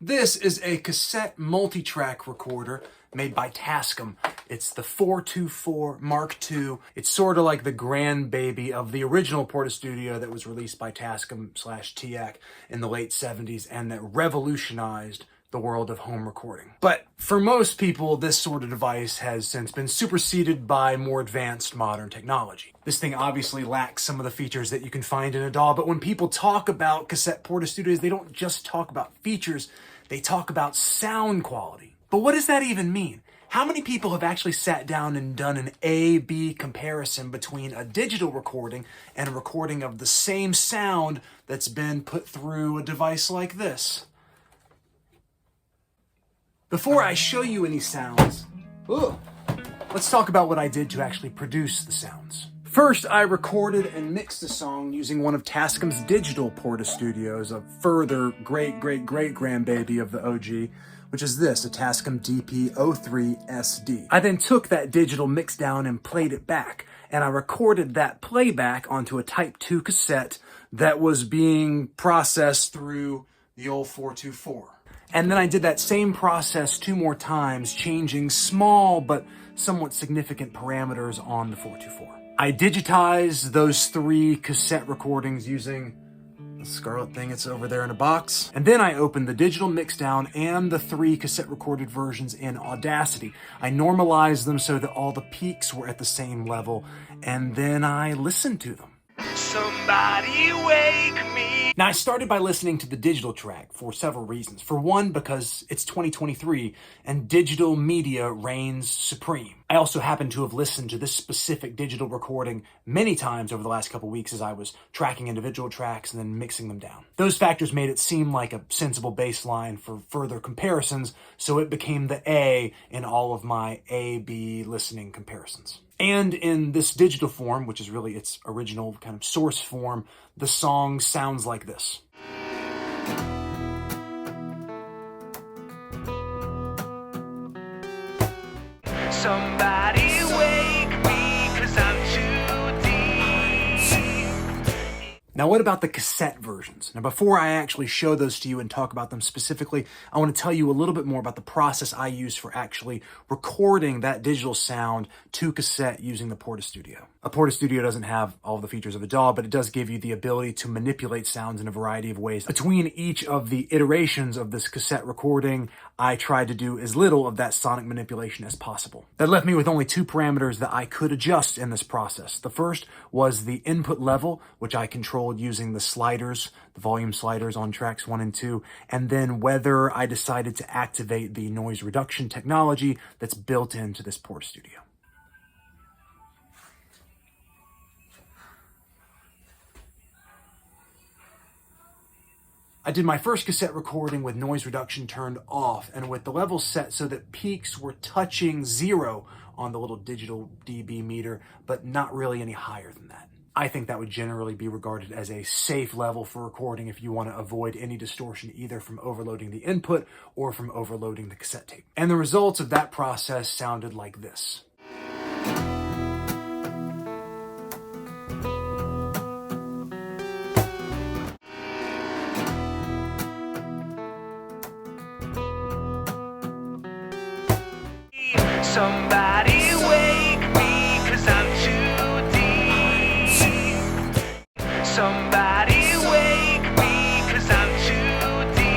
This is a cassette multitrack recorder made by Tascam. It's the 424 Mark II. It's sort of like the grandbaby of the original Portastudio that was released by Tascam/TAC in the late 70s and that revolutionized the world of home recording. But for most people, this sort of device has since been superseded by more advanced modern technology. This thing obviously lacks some of the features that you can find in a DAW, but when people talk about cassette Portastudios, they don't just talk about features, they talk about sound quality. But what does that even mean? How many people have actually sat down and done an A-B comparison between a digital recording and a recording of the same sound that's been put through a device like this? Before I show you any sounds, let's talk about what I did to actually produce the sounds. First, I recorded and mixed the song using one of Tascam's digital Portastudios, a further great-grandbaby of the OG, which is this, a Tascam DP-03SD. I then took that digital mixdown and played it back, and I recorded that playback onto a Type 2 cassette that was being processed through the old 424. And then I did that same process 2 more times, changing small but somewhat significant parameters on the 424. I digitized those 3 cassette recordings using the scarlet thing that's over there in a box. And then I opened the digital mixdown and the 3 cassette recorded versions in Audacity. I normalized them so that all the peaks were at the same level, and then I listened to them. Somebody wake me. Now, I started by listening to the digital track for several reasons. For one, because it's 2023 and digital media reigns supreme. I also happen to have listened to this specific digital recording many times over the last couple weeks as I was tracking individual tracks and then mixing them down. Those factors made it seem like a sensible baseline for further comparisons, so it became the A in all of my A-B listening comparisons. And in this digital form, which is really its original kind of source form, the song sounds like this. Somebody wake me, 'cause I'm too deep. Now, what about the cassette versions? Now, before I actually show those to you and talk about them specifically, I want to tell you a little bit more about the process I use for actually recording that digital sound to cassette using the Portastudio. A Portastudio doesn't have all the features of a DAW, but it does give you the ability to manipulate sounds in a variety of ways. Between each of the iterations of this cassette recording, I tried to do as little of that sonic manipulation as possible. That left me with only 2 parameters that I could adjust in this process. The first was the input level, which I controlled using the sliders, the volume sliders on tracks 1 and 2, and then whether I decided to activate the noise reduction technology that's built into this Portastudio. I did my first cassette recording with noise reduction turned off and with the levels set so that peaks were touching 0 on the little digital dB meter, but not really any higher than that. I think that would generally be regarded as a safe level for recording if you want to avoid any distortion either from overloading the input or from overloading the cassette tape. And the results of that process sounded like this. Somebody wake me, 'cause I'm too deep. Somebody wake me, 'cause I'm too deep.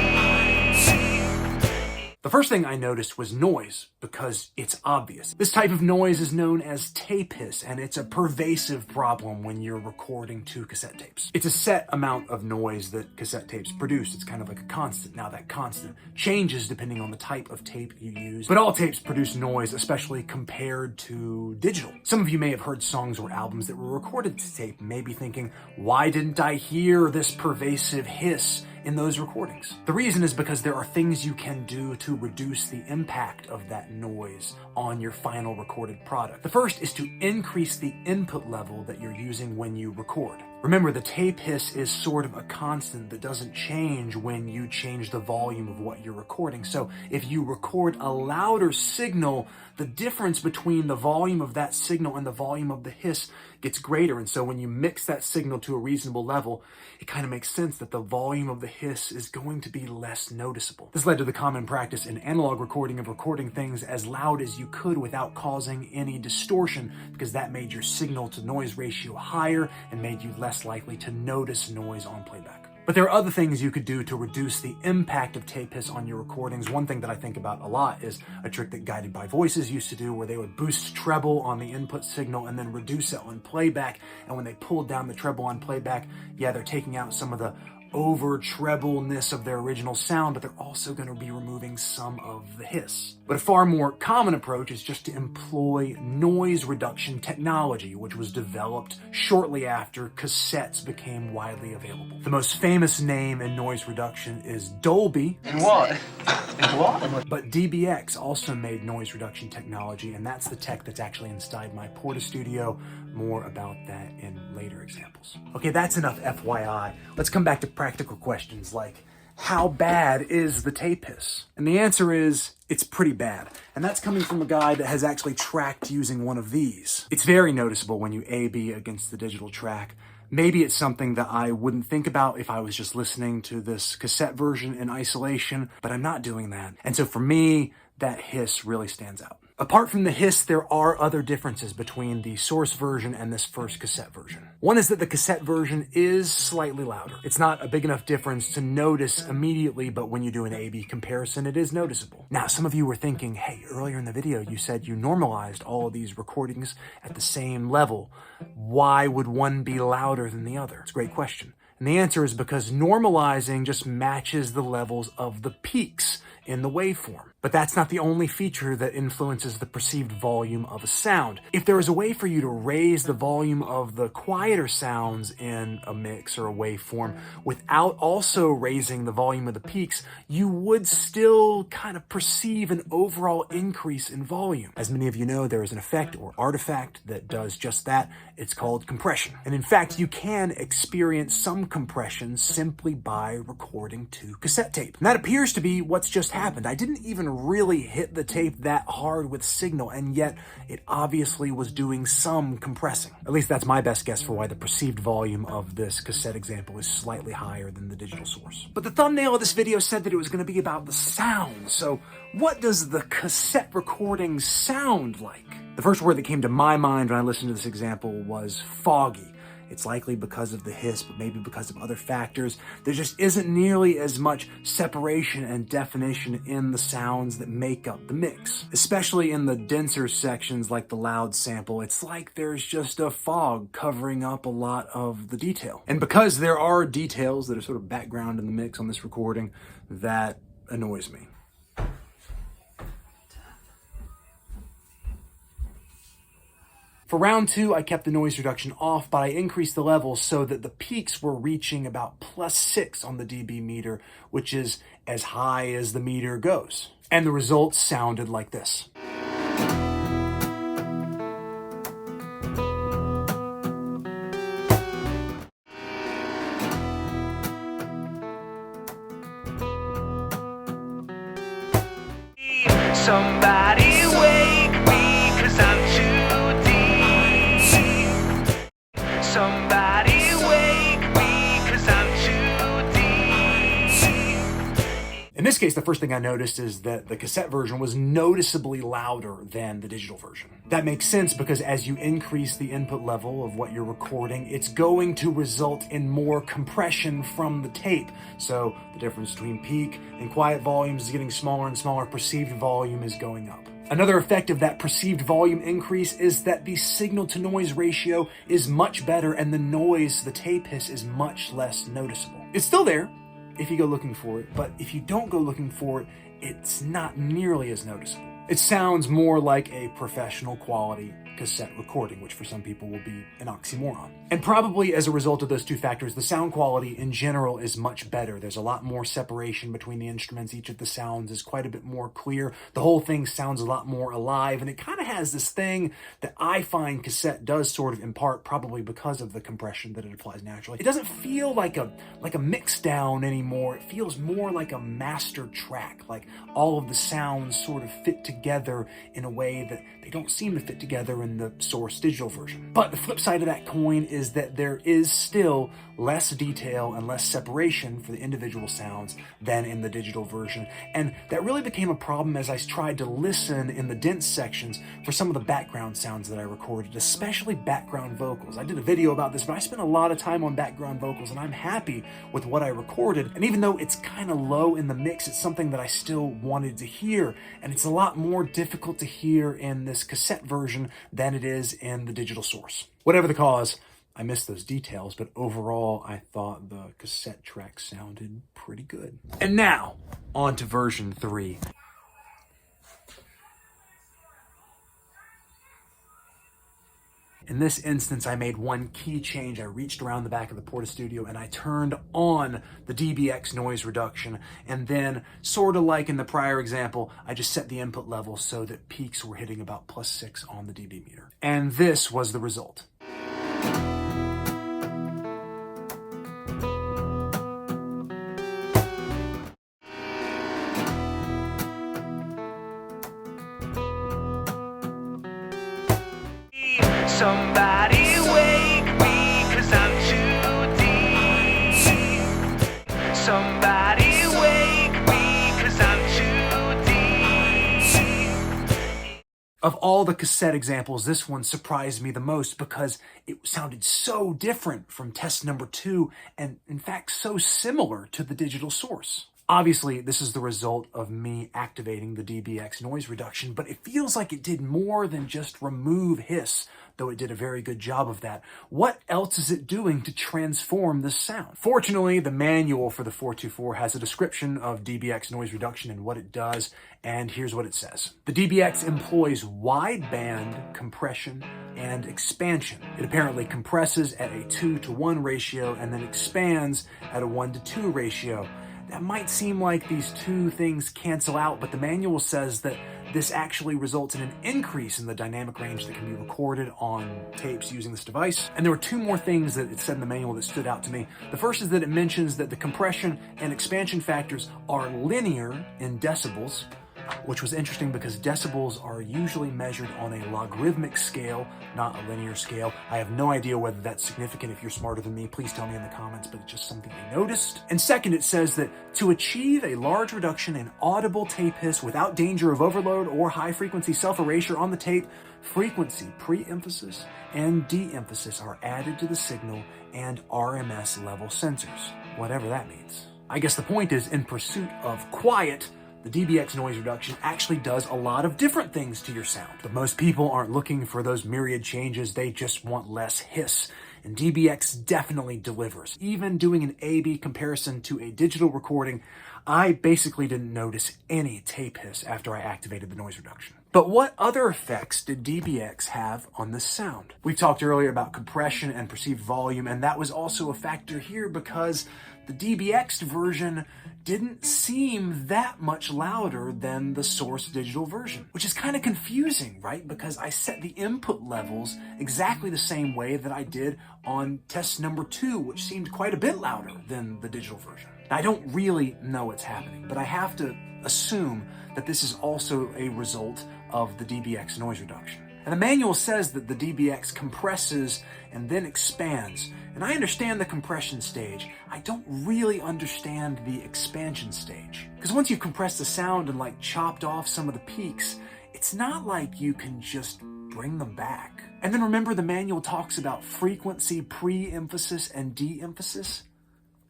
The first thing I noticed was noise, because it's obvious. This type of noise is known as tape hiss, and it's a pervasive problem when you're recording 2 cassette tapes. It's a set amount of noise that cassette tapes produce. It's kind of like a constant. Now, that constant changes depending on the type of tape you use, but all tapes produce noise, especially compared to digital. Some of you may have heard songs or albums that were recorded to tape, maybe thinking, why didn't I hear this pervasive hiss in those recordings? The reason is because there are things you can do to reduce the impact of that noise on your final recorded product. The first is to increase the input level that you're using when you record. Remember, the tape hiss is sort of a constant that doesn't change when you change the volume of what you're recording. So if you record a louder signal, the difference between the volume of that signal and the volume of the hiss gets greater. And so when you mix that signal to a reasonable level, it kind of makes sense that the volume of the hiss is going to be less noticeable. This led to the common practice in analog recording of recording things as loud as you could without causing any distortion, because that made your signal to noise ratio higher and made you less likely to notice noise on playback. But there are other things you could do to reduce the impact of tape hiss on your recordings. One thing that I think about a lot is a trick that Guided by Voices used to do, where they would boost treble on the input signal and then reduce it on playback. And when they pulled down the treble on playback, yeah, they're taking out some of the over trebleness of their original sound, but they're also going to be removing some of the hiss. But a far more common approach is just to employ noise reduction technology, which was developed shortly after cassettes became widely available. The most famous name in noise reduction is Dolby. And what? And what? But DBX also made noise reduction technology, and that's the tech that's actually inside my Portastudio. More about that in later examples. Okay, that's enough FYI. Let's come back to practical questions like, how bad is the tape hiss? And the answer is, it's pretty bad. And that's coming from a guy that has actually tracked using one of these. It's very noticeable when you A/B against the digital track. Maybe it's something that I wouldn't think about if I was just listening to this cassette version in isolation, but I'm not doing that. And so for me, that hiss really stands out. Apart from the hiss, there are other differences between the source version and this first cassette version. One is that the cassette version is slightly louder. It's not a big enough difference to notice immediately, but when you do an A/B comparison, it is noticeable. Now, some of you were thinking, hey, earlier in the video, you said you normalized all of these recordings at the same level. Why would one be louder than the other? It's a great question. And the answer is because normalizing just matches the levels of the peaks in the waveform. But that's not the only feature that influences the perceived volume of a sound. If there was a way for you to raise the volume of the quieter sounds in a mix or a waveform without also raising the volume of the peaks, you would still kind of perceive an overall increase in volume. As many of you know, there is an effect or artifact that does just that. It's called compression. And in fact, you can experience some compression simply by recording to cassette tape. And that appears to be what's just happened. I didn't even really hit the tape that hard with signal, and yet it obviously was doing some compressing. At least that's my best guess for why the perceived volume of this cassette example is slightly higher than the digital source. But the thumbnail of this video said that it was going to be about the sound, so what does the cassette recording sound like? The first word that came to my mind when I listened to this example was foggy. It's likely because of the hiss, but maybe because of other factors. There just isn't nearly as much separation and definition in the sounds that make up the mix. Especially in the denser sections like the loud sample, it's like there's just a fog covering up a lot of the detail. And because there are details that are sort of background in the mix on this recording, that annoys me. For round 2, I kept the noise reduction off, but I increased the level so that the peaks were reaching about +6 on the dB meter, which is as high as the meter goes. And the results sounded like this. Somebody wake me, 'cause I'm too deep. Somebody wake me, 'cause I'm too deep. In this case, the first thing I noticed is that the cassette version was noticeably louder than the digital version. That makes sense because as you increase the input level of what you're recording, it's going to result in more compression from the tape. So the difference between peak and quiet volumes is getting smaller and smaller. Perceived volume is going up. Another effect of that perceived volume increase is that the signal to noise ratio is much better and the noise, the tape hiss, is much less noticeable. It's still there if you go looking for it, but if you don't go looking for it, it's not nearly as noticeable. It sounds more like a professional quality cassette recording, which for some people will be an oxymoron. And probably as a result of those two factors, the sound quality in general is much better. There's a lot more separation between the instruments. Each of the sounds is quite a bit more clear. The whole thing sounds a lot more alive, and it kind of has this thing that I find cassette does sort of impart, probably because of the compression that it applies naturally. It doesn't feel like a mixdown anymore. It feels more like a master track, like all of the sounds sort of fit together in a way that they don't seem to fit together in the source digital version. But the flip side of that coin is that there is still less detail and less separation for the individual sounds than in the digital version. And that really became a problem as I tried to listen in the dense sections for some of the background sounds that I recorded, especially background vocals. I did a video about this, but I spent a lot of time on background vocals, and I'm happy with what I recorded. And even though it's kind of low in the mix, it's something that I still wanted to hear. And it's a lot more difficult to hear in this cassette version than it is in the digital source. Whatever the cause, I missed those details, but overall, I thought the cassette track sounded pretty good. And now, on to version 3. In this instance, I made one key change. I reached around the back of the Portastudio and I turned on the DBX noise reduction. And then, sort of like in the prior example, I just set the input level so that peaks were hitting about +6 on the dB meter. And this was the result. Somebody wake me, 'cause I'm too deep. Somebody wake me, 'cause I'm too deep. Of all the cassette examples, this one surprised me the most because it sounded so different from test number 2 and in fact so similar to the digital source. Obviously, this is the result of me activating the DBX noise reduction, but it feels like it did more than just remove hiss, though it did a very good job of that. What else is it doing to transform this sound? Fortunately, the manual for the 424 has a description of DBX noise reduction and what it does, and here's what it says. The DBX employs wideband compression and expansion. It apparently compresses at a 2:1 ratio and then expands at a 1:2 ratio. That might seem like these two things cancel out, but the manual says that this actually results in an increase in the dynamic range that can be recorded on tapes using this device. And there were two more things that it said in the manual that stood out to me. The first is that it mentions that the compression and expansion factors are linear in decibels, which was interesting because decibels are usually measured on a logarithmic scale, not a linear scale. I have no idea whether that's significant. If you're smarter than me, please tell me in the comments, but it's just something I noticed. And second, it says that to achieve a large reduction in audible tape hiss without danger of overload or high-frequency self-erasure on the tape, frequency, pre-emphasis, and de-emphasis are added to the signal and RMS level sensors, whatever that means. I guess the point is, in pursuit of quiet, the DBX noise reduction actually does a lot of different things to your sound. But most people aren't looking for those myriad changes, they just want less hiss. And DBX definitely delivers. Even doing an A-B comparison to a digital recording, I basically didn't notice any tape hiss after I activated the noise reduction. But what other effects did DBX have on the sound? We talked earlier about compression and perceived volume, and that was also a factor here because the DBX version didn't seem that much louder than the source digital version, which is kind of confusing, right? Because I set the input levels exactly the same way that I did on test number 2, which seemed quite a bit louder than the digital version. I don't really know what's happening, but I have to assume that this is also a result of the DBX noise reduction. And the manual says that the DBX compresses and then expands. And I understand the compression stage. I don't really understand the expansion stage. Because once you've compressed the sound and like chopped off some of the peaks, it's not like you can just bring them back. And then remember the manual talks about frequency, pre-emphasis, and de-emphasis?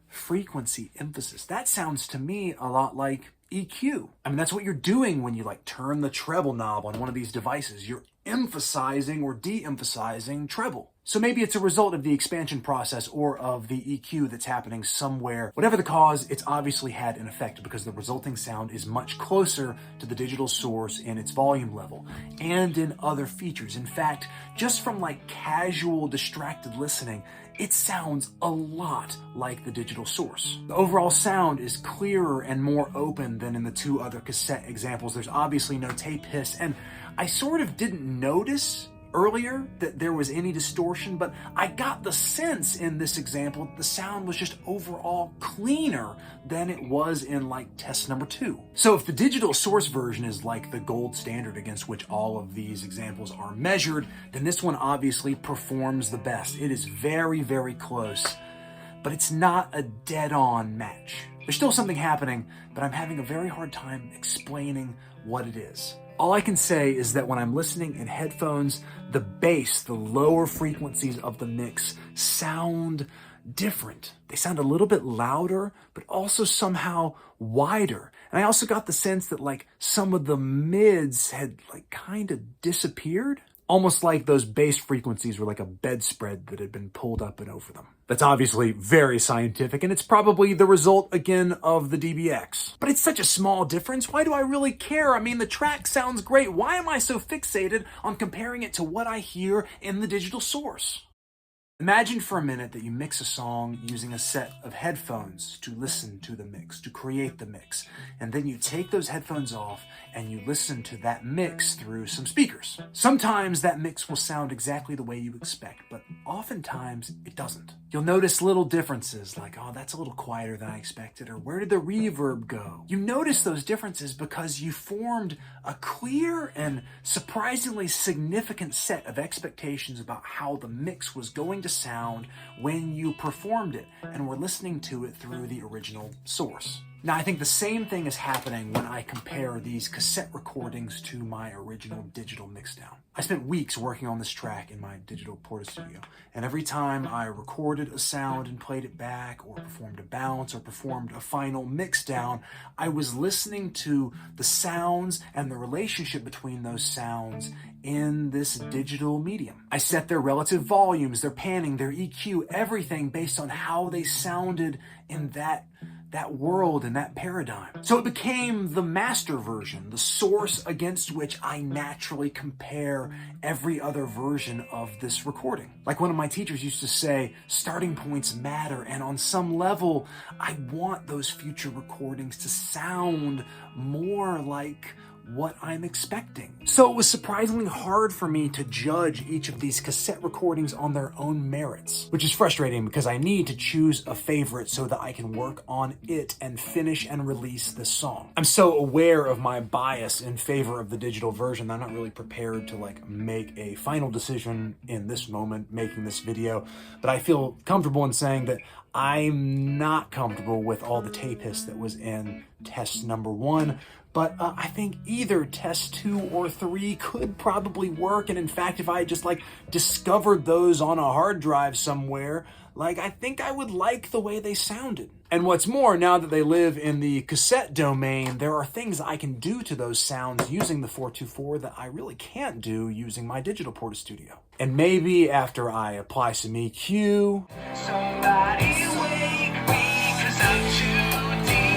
Frequency emphasis. That sounds to me a lot like EQ. I mean, that's what you're doing when you like turn the treble knob on one of these devices. You're emphasizing or de-emphasizing treble. So maybe it's a result of the expansion process or of the EQ that's happening somewhere. Whatever the cause, it's obviously had an effect because the resulting sound is much closer to the digital source in its volume level and in other features. In fact, just from like casual, distracted listening, it sounds a lot like the digital source. The overall sound is clearer and more open than in the two other cassette examples. There's obviously no tape hiss, and I sort of didn't notice earlier that there was any distortion, but I got the sense in this example that the sound was just overall cleaner than it was in like test number 2. So if the digital source version is like the gold standard against which all of these examples are measured, then this one obviously performs the best. It is very, very close, but it's not a dead-on match. There's still something happening, but I'm having a very hard time explaining what it is. All I can say is that when I'm listening in headphones, the bass, the lower frequencies of the mix sound different. They sound a little bit louder, but also somehow wider. And I also got the sense that like some of the mids had like kind of disappeared. Almost like those bass frequencies were like a bedspread that had been pulled up and over them. That's obviously very scientific, and it's probably the result, again, of the DBX. But it's such a small difference, why do I really care? I mean, the track sounds great. Why am I so fixated on comparing it to what I hear in the digital source? Imagine for a minute that you mix a song using a set of headphones to listen to the mix, to create the mix. And then you take those headphones off and you listen to that mix through some speakers. Sometimes that mix will sound exactly the way you expect, but oftentimes it doesn't. You'll notice little differences like, oh, that's a little quieter than I expected, or where did the reverb go? You notice those differences because you formed a clear and surprisingly significant set of expectations about how the mix was going to sound when you performed it and were listening to it through the original source. Now, I think the same thing is happening when I compare these cassette recordings to my original digital mixdown. I spent weeks working on this track in my digital Portastudio, and every time I recorded a sound and played it back, or performed a bounce, or performed a final mixdown, I was listening to the sounds and the relationship between those sounds in this digital medium. I set their relative volumes, their panning, their EQ, everything based on how they sounded in that world and that paradigm. So it became the master version, the source against which I naturally compare every other version of this recording. Like one of my teachers used to say, starting points matter, and on some level, I want those future recordings to sound more like what I'm expecting. So it was surprisingly hard for me to judge each of these cassette recordings on their own merits, which is frustrating because I need to choose a favorite so that I can work on it and finish and release this song. I'm so aware of my bias in favor of the digital version that I'm not really prepared to like make a final decision in this moment making this video, but I feel comfortable in saying that I'm not comfortable with all the tape hiss that was in test number 1. But I think either test 2 or 3 could probably work. And in fact, if I just like discovered those on a hard drive somewhere, like I think I would like the way they sounded. And what's more, now that they live in the cassette domain, there are things I can do to those sounds using the 424 that I really can't do using my digital Portastudio. And maybe after I apply some EQ, Somebody wake me, 'cause I'm too deep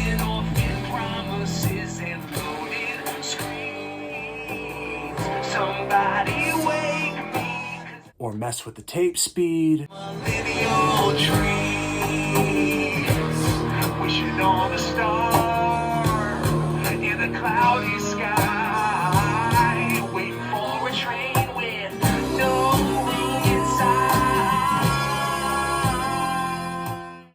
in orphan promises and loaded screens. Somebody wake me, or mess with the tape speed, millennial dreams, wishing on a star in the cloudy sky, waiting for a train with no room inside.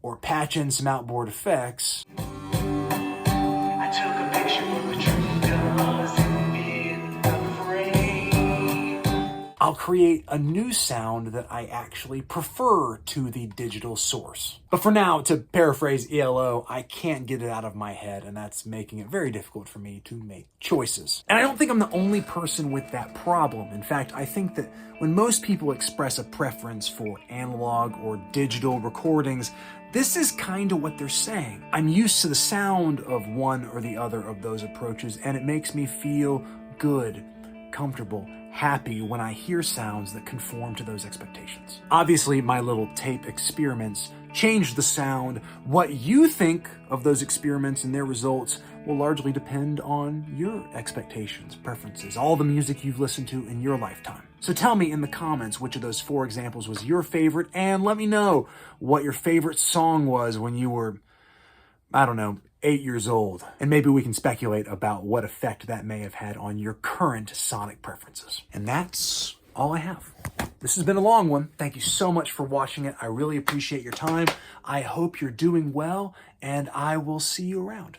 or patch in some outboard effects, I took a picture of the tree doesn't in the frame. I'll create a new sound that I actually prefer to the digital source. But for now, to paraphrase ELO, I can't get it out of my head, and that's making it very difficult for me to make choices. And I don't think I'm the only person with that problem. In fact, I think that when most people express a preference for analog or digital recordings, this is kind of what they're saying. I'm used to the sound of one or the other of those approaches, and it makes me feel good, comfortable, happy when I hear sounds that conform to those expectations. Obviously, my little tape experiments changed the sound. What you think of those experiments and their results will largely depend on your expectations, preferences, all the music you've listened to in your lifetime. So tell me in the comments which of those 4 examples was your favorite, and let me know what your favorite song was when you were, I don't know, 8 years old. And maybe we can speculate about what effect that may have had on your current sonic preferences. And that's all I have. This has been a long one. Thank you so much for watching it. I really appreciate your time. I hope you're doing well, and I will see you around.